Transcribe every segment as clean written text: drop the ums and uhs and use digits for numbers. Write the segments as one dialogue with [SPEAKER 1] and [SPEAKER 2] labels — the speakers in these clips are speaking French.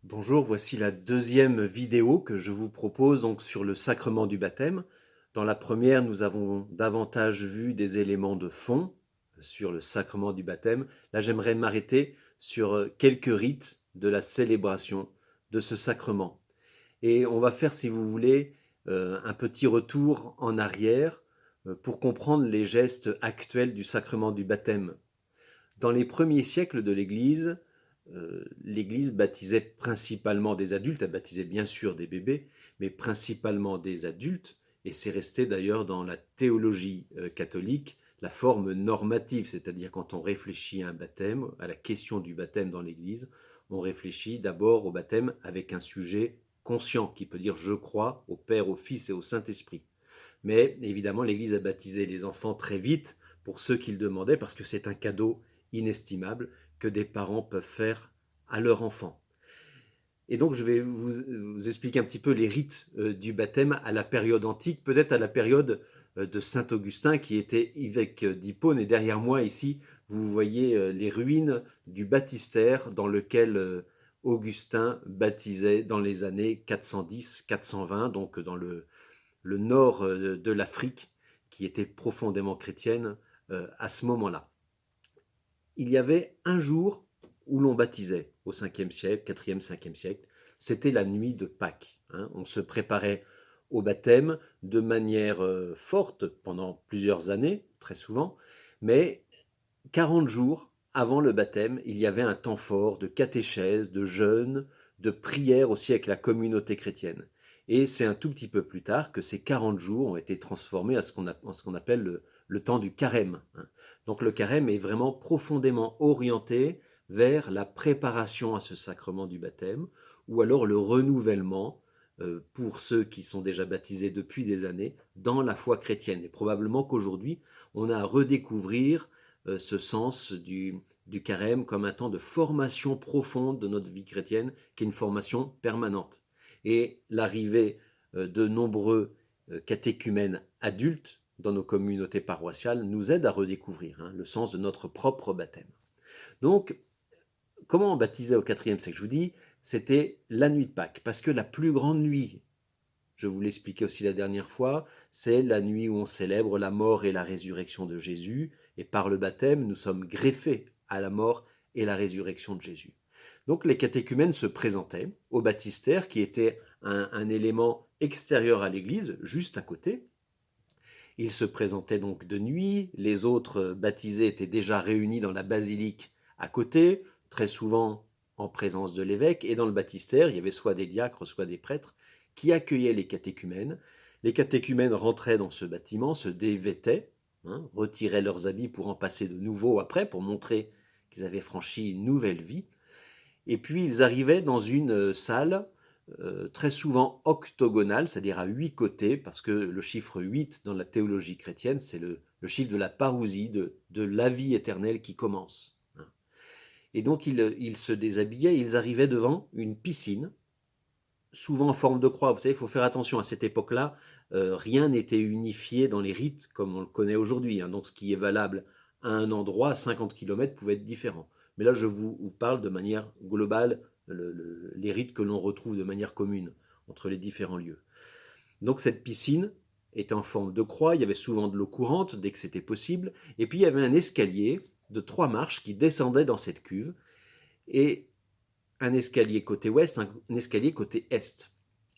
[SPEAKER 1] Bonjour, voici la deuxième vidéo que je vous propose donc sur le sacrement du baptême. Dans la première, nous avons davantage vu des éléments de fond sur le sacrement du baptême. Là, j'aimerais m'arrêter sur quelques rites de la célébration de ce sacrement. Et on va faire, si vous voulez, un petit retour en arrière pour comprendre les gestes actuels du sacrement du baptême. Dans les premiers siècles de l'Église baptisait principalement des adultes, elle baptisait bien sûr des bébés, mais principalement des adultes, et c'est resté d'ailleurs dans la théologie catholique la forme normative, c'est-à-dire quand on réfléchit à un baptême, à la question du baptême dans l'Église, on réfléchit d'abord au baptême avec un sujet conscient qui peut dire je crois au Père, au Fils et au Saint-Esprit. Mais évidemment, l'Église a baptisé les enfants très vite pour ceux qui le demandaient, parce que c'est un cadeau inestimable que des parents peuvent faire à leur enfant. Et donc, je vais vous expliquer un petit peu les rites du baptême à la période antique, peut-être à la période de Saint Augustin, qui était évêque d'Hippone. Et derrière moi, ici, vous voyez les ruines du baptistère dans lequel Augustin baptisait dans les années 410-420, donc dans le nord de l'Afrique, qui était profondément chrétienne à ce moment-là. Il y avait un jour où l'on baptisait au 5e siècle, 4e, 5e siècle, c'était la nuit de Pâques. On se préparait au baptême de manière forte pendant plusieurs années, très souvent, mais 40 jours avant le baptême, il y avait un temps fort de catéchèse, de jeûne, de prière aussi avec la communauté chrétienne. Et c'est un tout petit peu plus tard que ces 40 jours ont été transformés à ce qu'on appelle le temps du carême. Donc le carême est vraiment profondément orienté vers la préparation à ce sacrement du baptême, ou alors le renouvellement pour ceux qui sont déjà baptisés depuis des années dans la foi chrétienne. Et probablement qu'aujourd'hui, on a à redécouvrir ce sens du carême comme un temps de formation profonde de notre vie chrétienne, qui est une formation permanente. Et l'arrivée de nombreux catéchumènes adultes dans nos communautés paroissiales nous aide à redécouvrir le sens de notre propre baptême. Donc, comment on baptisait au IVe siècle? Je vous dis, c'était la nuit de Pâques, parce que la plus grande nuit, je vous l'expliquais aussi la dernière fois, c'est la nuit où on célèbre la mort et la résurrection de Jésus, et par le baptême, nous sommes greffés à la mort et la résurrection de Jésus. Donc les catéchumènes se présentaient au baptistère, qui était un élément extérieur à l'église, juste à côté. Ils se présentaient donc de nuit, les autres baptisés étaient déjà réunis dans la basilique à côté, très souvent en présence de l'évêque, et dans le baptistère, il y avait soit des diacres, soit des prêtres, qui accueillaient les catéchumènes. Les catéchumènes rentraient dans ce bâtiment, se dévêtaient, retiraient leurs habits pour en passer de nouveaux après, pour montrer qu'ils avaient franchi une nouvelle vie. Et puis ils arrivaient dans une salle très souvent octogonale, c'est-à-dire à 8 côtés, parce que le chiffre 8 dans la théologie chrétienne, c'est le chiffre de la parousie, de la vie éternelle qui commence. Et donc ils se déshabillaient, ils arrivaient devant une piscine, souvent en forme de croix. Vous savez, il faut faire attention, à cette époque-là, rien n'était unifié dans les rites comme on le connaît aujourd'hui. Donc ce qui est valable à un endroit, à 50 km, pouvait être différent. Mais là, je vous parle de manière globale, les rites que l'on retrouve de manière commune entre les différents lieux. Donc cette piscine était en forme de croix, il y avait souvent de l'eau courante dès que c'était possible, et puis il y avait un escalier de 3 marches qui descendait dans cette cuve, et un escalier côté ouest, un escalier côté est.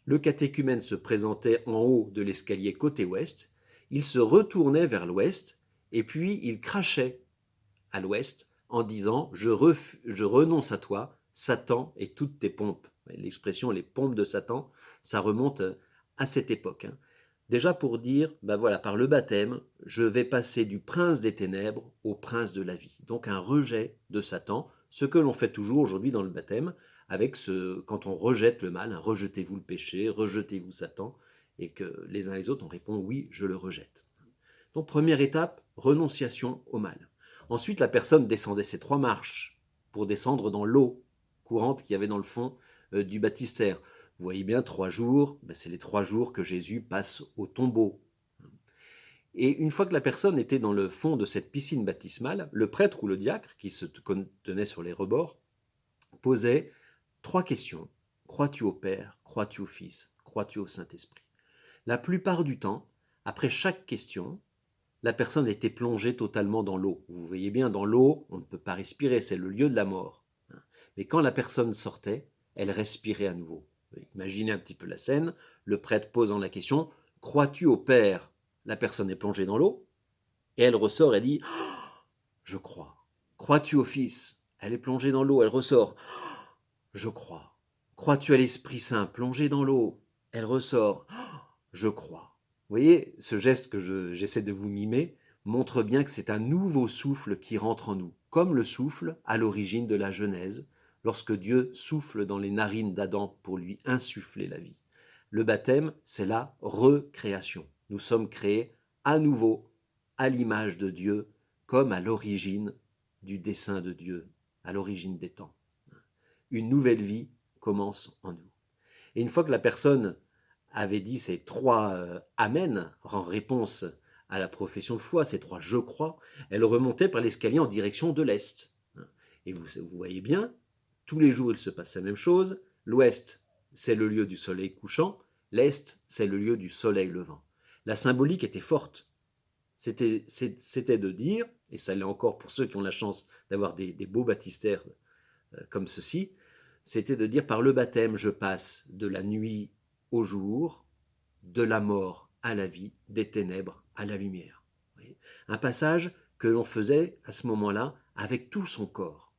[SPEAKER 1] Le catéchumène se présentait en haut de l'escalier côté ouest, il se retournait vers l'ouest, et puis il crachait à l'ouest en disant je renonce à toi, Satan et toutes tes pompes. L'expression les pompes de Satan, ça remonte à cette époque. Déjà pour dire, ben voilà, par le baptême, je vais passer du prince des ténèbres au prince de la vie. Donc un rejet de Satan, ce que l'on fait toujours aujourd'hui dans le baptême, avec quand on rejette le mal, rejetez-vous le péché, rejetez-vous Satan, et que les uns et les autres on répond oui, je le rejette. Donc première étape, renonciation au mal. Ensuite, la personne descendait ces 3 marches pour descendre dans l'eau courante qu'il y avait dans le fond du baptistère. Vous voyez bien, 3 jours, c'est les 3 jours que Jésus passe au tombeau. Et une fois que la personne était dans le fond de cette piscine baptismale, le prêtre ou le diacre, qui se tenait sur les rebords, posait 3 questions. Crois-tu au Père? Crois-tu au Fils? Crois-tu au Saint-Esprit? La plupart du temps, après chaque question, la personne était plongée totalement dans l'eau. Vous voyez bien, dans l'eau, on ne peut pas respirer, c'est le lieu de la mort. Mais quand la personne sortait, elle respirait à nouveau. Imaginez un petit peu la scène, le prêtre posant la question, crois-tu au Père? La personne est plongée dans l'eau, et elle ressort et dit, je crois. Crois-tu au Fils? Elle est plongée dans l'eau, elle ressort, je crois. Crois-tu à l'Esprit Saint? Plongée dans l'eau, elle ressort, je crois. Vous voyez, ce geste que j'essaie de vous mimer montre bien que c'est un nouveau souffle qui rentre en nous, comme le souffle à l'origine de la Genèse, lorsque Dieu souffle dans les narines d'Adam pour lui insuffler la vie. Le baptême, c'est la recréation. Nous sommes créés à nouveau à l'image de Dieu, comme à l'origine du dessein de Dieu, à l'origine des temps. Une nouvelle vie commence en nous. Et une fois que la personne avait dit ces 3 Amen en réponse à la profession de foi, ces 3 je crois, elle remontait par l'escalier en direction de l'Est. Et vous voyez bien, tous les jours il se passe la même chose. L'Ouest, c'est le lieu du soleil couchant, l'Est, c'est le lieu du soleil levant. La symbolique était forte. C'était de dire, et ça l'est encore pour ceux qui ont la chance d'avoir des beaux baptistères comme ceci, c'était de dire par le baptême, je passe de la nuit au jour, de la mort à la vie, des ténèbres à la lumière. Un passage que l'on faisait à ce moment-là avec tout son corps.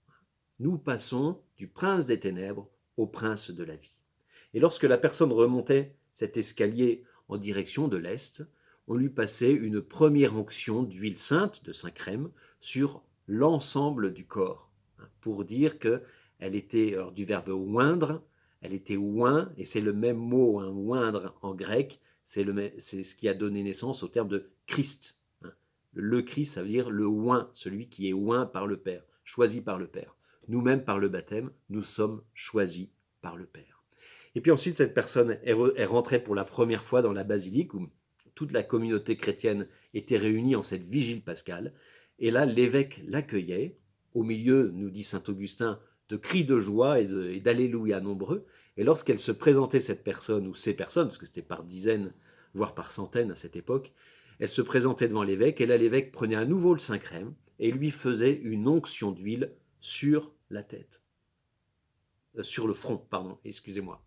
[SPEAKER 1] Nous passons du prince des ténèbres au prince de la vie. Et lorsque la personne remontait cet escalier en direction de l'Est, on lui passait une première onction d'huile sainte, de Saint-Crème, sur l'ensemble du corps, pour dire qu'elle était, alors, du verbe oindre, elle était oint, et c'est le même mot, oindre en grec, c'est ce qui a donné naissance au terme de Christ. Le Christ, ça veut dire le oint, celui qui est oint par le Père, choisi par le Père. Nous-mêmes, par le baptême, nous sommes choisis par le Père. Et puis ensuite, cette personne est rentrée pour la première fois dans la basilique où toute la communauté chrétienne était réunie en cette vigile pascale. Et là, l'évêque l'accueillait, au milieu, nous dit saint Augustin, de cris de joie et d'alléluia nombreux. Et lorsqu'elle se présentait, cette personne, ou ces personnes, parce que c'était par dizaines, voire par centaines à cette époque, elle se présentait devant l'évêque, et là l'évêque prenait à nouveau le Saint-Crème et lui faisait une onction d'huile sur la tête. Sur le front, pardon, excusez-moi.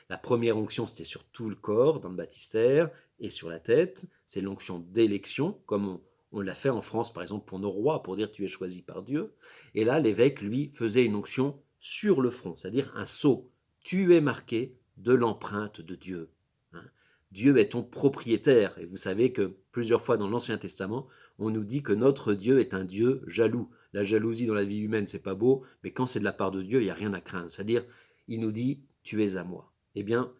[SPEAKER 1] La première onction, c'était sur tout le corps, dans le baptistère, et sur la tête. C'est l'onction d'élection, comme on l'a fait en France, par exemple, pour nos rois, pour dire tu es choisi par Dieu. Et là, l'évêque, lui, faisait une onction sur le front, c'est-à-dire un sceau. Tu es marqué de l'empreinte de Dieu. Dieu est ton propriétaire. Et vous savez que plusieurs fois dans l'Ancien Testament, on nous dit que notre Dieu est un Dieu jaloux. La jalousie dans la vie humaine, c'est pas beau, mais quand c'est de la part de Dieu, il n'y a rien à craindre. C'est-à-dire, il nous dit, tu es à moi. Eh bien,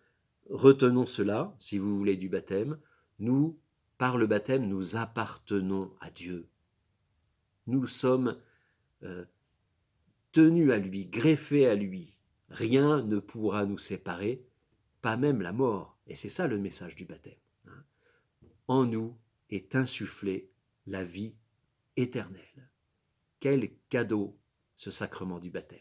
[SPEAKER 1] retenons cela, si vous voulez, du baptême. Nous, par le baptême, nous appartenons à Dieu. Nous sommes tenus à lui, greffés à lui. Rien ne pourra nous séparer, pas même la mort. Et c'est ça le message du baptême. En nous est insufflée la vie éternelle. Quel cadeau, ce sacrement du baptême.